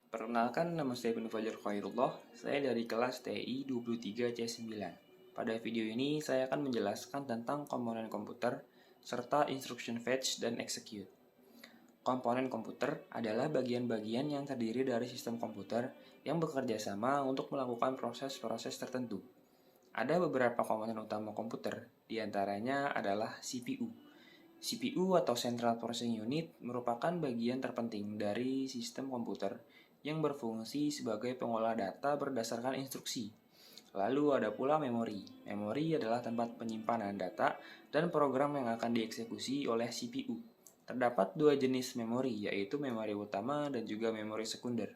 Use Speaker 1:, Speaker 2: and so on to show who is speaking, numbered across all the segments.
Speaker 1: Perkenalkan, nama saya Ibnu Fajar Khairullah. Saya dari kelas TI 23C9. Pada video ini, saya akan menjelaskan tentang komponen komputer serta instruction fetch dan execute. Komponen komputer adalah bagian-bagian yang terdiri dari sistem komputer yang bekerja sama untuk melakukan proses-proses tertentu. Ada beberapa komponen utama komputer, diantaranya adalah CPU. CPU atau Central Processing Unit merupakan bagian terpenting dari sistem komputer yang berfungsi sebagai pengolah data berdasarkan instruksi. Lalu ada pula memori. Memori adalah tempat penyimpanan data dan program yang akan dieksekusi oleh CPU. Terdapat dua jenis memori, yaitu memori utama dan juga memori sekunder.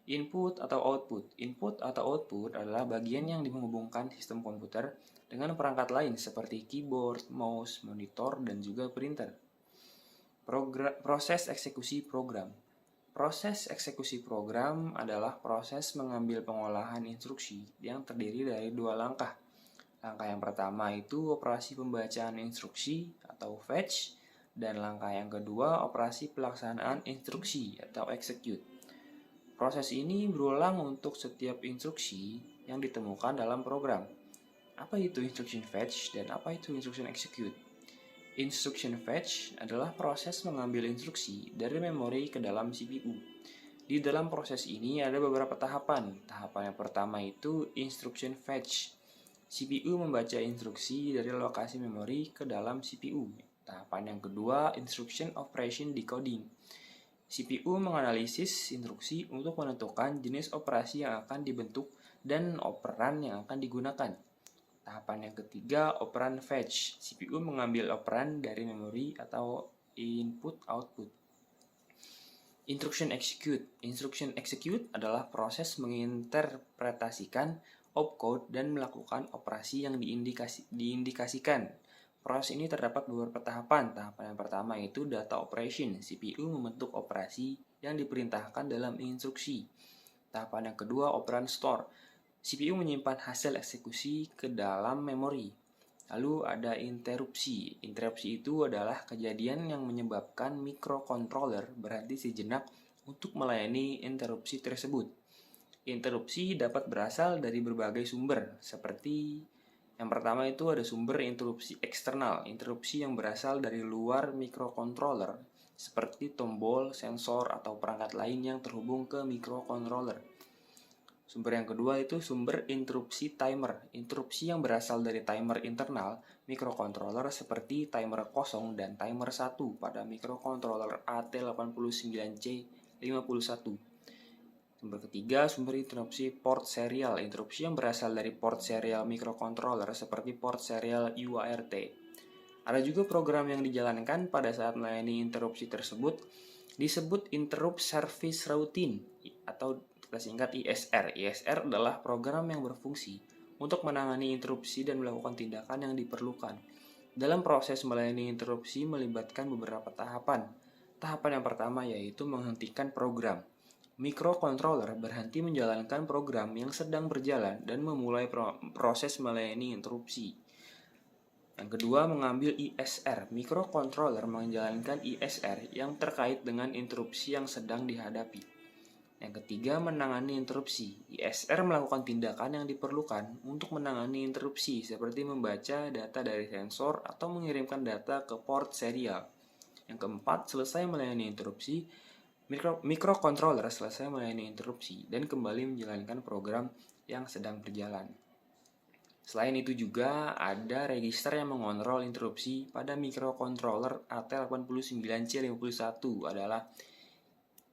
Speaker 1: Input atau output. Input atau output adalah bagian yang menghubungkan sistem komputer dengan perangkat lain seperti keyboard, mouse, monitor, dan juga printer. Proses eksekusi program. Proses eksekusi program adalah proses mengambil pengolahan instruksi yang terdiri dari dua langkah. Langkah yang pertama itu operasi pembacaan instruksi atau fetch, dan langkah yang kedua operasi pelaksanaan instruksi atau execute. Proses ini berulang untuk setiap instruksi yang ditemukan dalam program. Apa itu instruction fetch dan apa itu instruction execute? Instruction fetch adalah proses mengambil instruksi dari memori ke dalam CPU. Di dalam proses ini ada beberapa tahapan. Tahapan yang pertama itu instruction fetch. CPU membaca instruksi dari lokasi memori ke dalam CPU. Tahapan yang kedua, instruction operation decoding. CPU menganalisis instruksi untuk menentukan jenis operasi yang akan dibentuk dan operan yang akan digunakan. Tahapan yang ketiga, operan fetch. CPU mengambil operan dari memori atau input-output. Instruction execute. Instruction execute adalah proses menginterpretasikan opcode dan melakukan operasi yang diindikasikan. Proses ini terdapat beberapa tahapan. Tahapan yang pertama itu data operation. CPU membentuk operasi yang diperintahkan dalam instruksi. Tahapan yang kedua, operan store. CPU menyimpan hasil eksekusi ke dalam memori. Lalu ada interupsi. Interupsi itu adalah kejadian yang menyebabkan microcontroller berhenti sejenak untuk melayani interupsi tersebut. Interupsi dapat berasal dari berbagai sumber, seperti yang pertama itu ada sumber interupsi eksternal, interupsi yang berasal dari luar microcontroller, seperti tombol, sensor, atau perangkat lain yang terhubung ke microcontroller. Sumber yang kedua itu sumber interupsi timer. Interupsi yang berasal dari timer internal microcontroller seperti timer 0 dan timer 1 pada microcontroller AT89C51. Sumber ketiga, sumber interupsi port serial. Interupsi yang berasal dari port serial microcontroller seperti port serial UART. Ada juga program yang dijalankan pada saat melayani interupsi tersebut disebut Interrupt Service Routine atau kita singkat ISR. ISR adalah program yang berfungsi untuk menangani interupsi dan melakukan tindakan yang diperlukan. Dalam proses melayani interupsi melibatkan beberapa tahapan. Tahapan yang pertama yaitu menghentikan program. Microcontroller berhenti menjalankan program yang sedang berjalan dan memulai proses melayani interupsi. Yang kedua, mengambil ISR. Microcontroller menjalankan ISR yang terkait dengan interupsi yang sedang dihadapi. Yang ketiga, menangani interupsi. ISR melakukan tindakan yang diperlukan untuk menangani interupsi, seperti membaca data dari sensor atau mengirimkan data ke port serial. Yang keempat, selesai melayani interupsi, microcontroller selesai melayani interupsi dan kembali menjalankan program yang sedang berjalan. Selain itu juga ada register yang mengontrol interupsi pada microcontroller AT89C51 adalah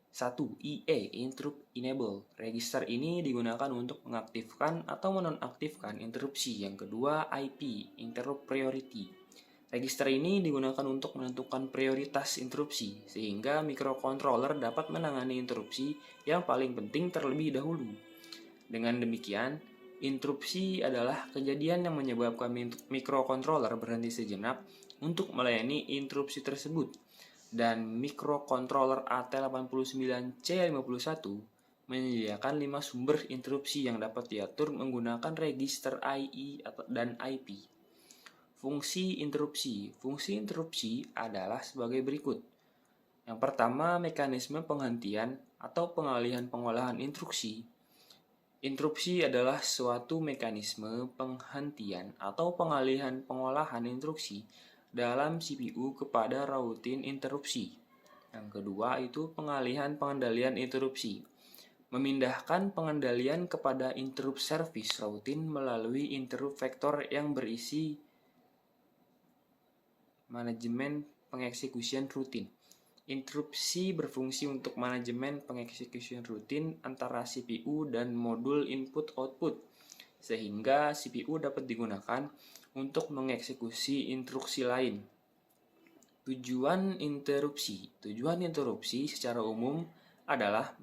Speaker 1: 1. EA Interrupt Enable. Register ini digunakan untuk mengaktifkan atau menonaktifkan interupsi. Yang kedua, IP Interrupt Priority. Register ini digunakan untuk menentukan prioritas interupsi, sehingga microcontroller dapat menangani interupsi yang paling penting terlebih dahulu. Dengan demikian, interupsi adalah kejadian yang menyebabkan microcontroller berhenti sejenak untuk melayani interupsi tersebut. Dan microcontroller AT89C51 menyediakan 5 sumber interupsi yang dapat diatur menggunakan register IE dan IP. Fungsi interupsi. Fungsi interupsi adalah sebagai berikut. Yang pertama, mekanisme penghentian atau pengalihan pengolahan instruksi. Interupsi adalah suatu mekanisme penghentian atau pengalihan pengolahan instruksi dalam CPU kepada routing interupsi. Yang kedua itu pengalihan pengendalian interupsi. Memindahkan pengendalian kepada interrupt service routine melalui interrupt vector yang berisi manajemen pengeksekusian rutin. Interupsi berfungsi untuk manajemen pengeksekusian rutin antara CPU dan modul input-output, sehingga CPU dapat digunakan untuk mengeksekusi instruksi lain. Tujuan interupsi secara umum adalah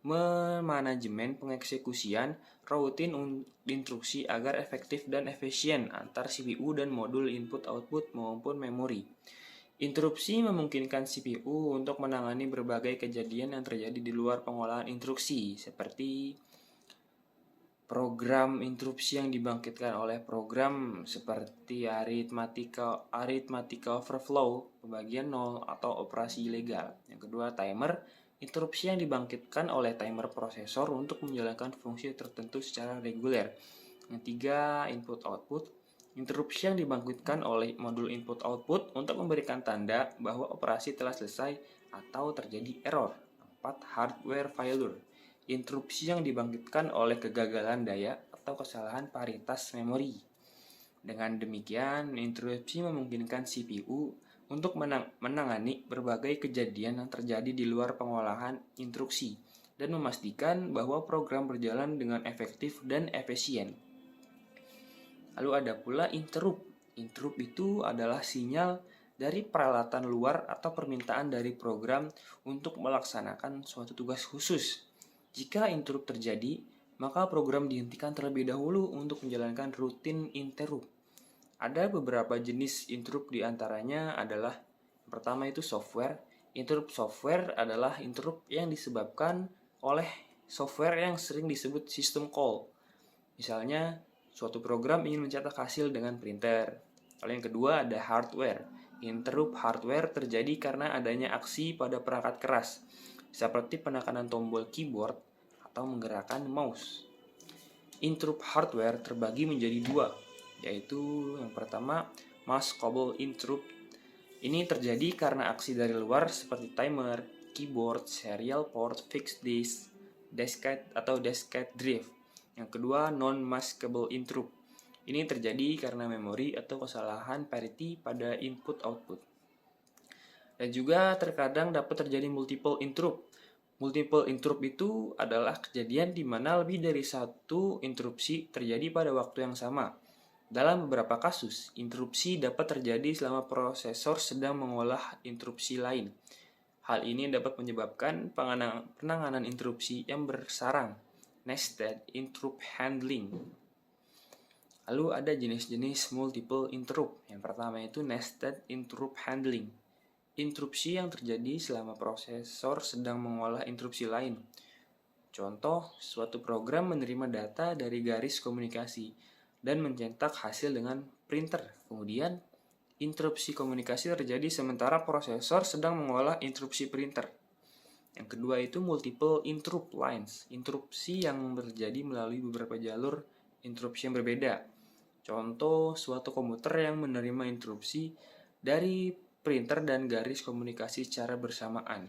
Speaker 1: memanajemen pengeksekusian rutin instruksi agar efektif dan efisien antar CPU dan modul input-output maupun memori. Interupsi memungkinkan CPU untuk menangani berbagai kejadian yang terjadi di luar pengolahan instruksi, seperti program interupsi yang dibangkitkan oleh program seperti arithmetic overflow, pembagian nol, atau operasi ilegal. Yang kedua, timer. Interupsi yang dibangkitkan oleh timer prosesor untuk menjalankan fungsi tertentu secara reguler. Yang tiga, input-output. Interupsi yang dibangkitkan oleh modul input-output untuk memberikan tanda bahwa operasi telah selesai atau terjadi error. 4. Hardware failure. Interupsi yang dibangkitkan oleh kegagalan daya atau kesalahan paritas memori. Dengan demikian, interupsi memungkinkan CPU untuk menangani berbagai kejadian yang terjadi di luar pengolahan instruksi dan memastikan bahwa program berjalan dengan efektif dan efisien. Lalu ada pula interrupt. Interrupt itu adalah sinyal dari peralatan luar atau permintaan dari program untuk melaksanakan suatu tugas khusus. Jika interrupt terjadi, maka program dihentikan terlebih dahulu untuk menjalankan rutin interrupt. Ada beberapa jenis interrupt, diantaranya adalah yang pertama itu software. Interrupt software adalah interrupt yang disebabkan oleh software yang sering disebut system call. Misalnya, suatu program ingin mencetak hasil dengan printer. Lalu yang kedua ada hardware. Interrupt hardware terjadi karena adanya aksi pada perangkat keras, seperti penekanan tombol keyboard atau menggerakkan mouse. Interrupt hardware terbagi menjadi dua, yaitu yang pertama maskable interrupt. Ini terjadi karena aksi dari luar seperti timer, keyboard, serial port, fixed disk, diskette drive. Yang kedua non-maskable interrupt. Ini terjadi karena memori atau kesalahan parity pada input-output. Dan juga terkadang dapat terjadi multiple interrupt. Multiple interrupt itu adalah kejadian di mana lebih dari satu interupsi terjadi pada waktu yang sama. Dalam beberapa kasus, interupsi dapat terjadi selama prosesor sedang mengolah interupsi lain. Hal ini dapat menyebabkan penanganan interupsi yang bersarang, nested interrupt handling. Lalu ada jenis-jenis multiple interrupt. Yang pertama itu nested interrupt handling. Interupsi yang terjadi selama prosesor sedang mengolah interupsi lain. Contoh, suatu program menerima data dari garis komunikasi dan mencetak hasil dengan printer. Kemudian, interupsi komunikasi terjadi sementara prosesor sedang mengolah interupsi printer. Yang kedua itu multiple interrupt lines. Interupsi yang terjadi melalui beberapa jalur interupsi yang berbeda. Contoh, suatu komputer yang menerima interupsi dari printer dan garis komunikasi secara bersamaan.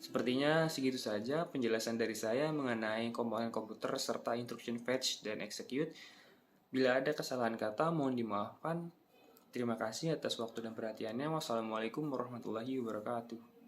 Speaker 1: Sepertinya segitu saja penjelasan dari saya mengenai komponen komputer serta instruction fetch dan execute. Bila ada kesalahan kata, mohon dimaafkan. Terima kasih atas waktu dan perhatiannya. Wassalamualaikum warahmatullahi wabarakatuh.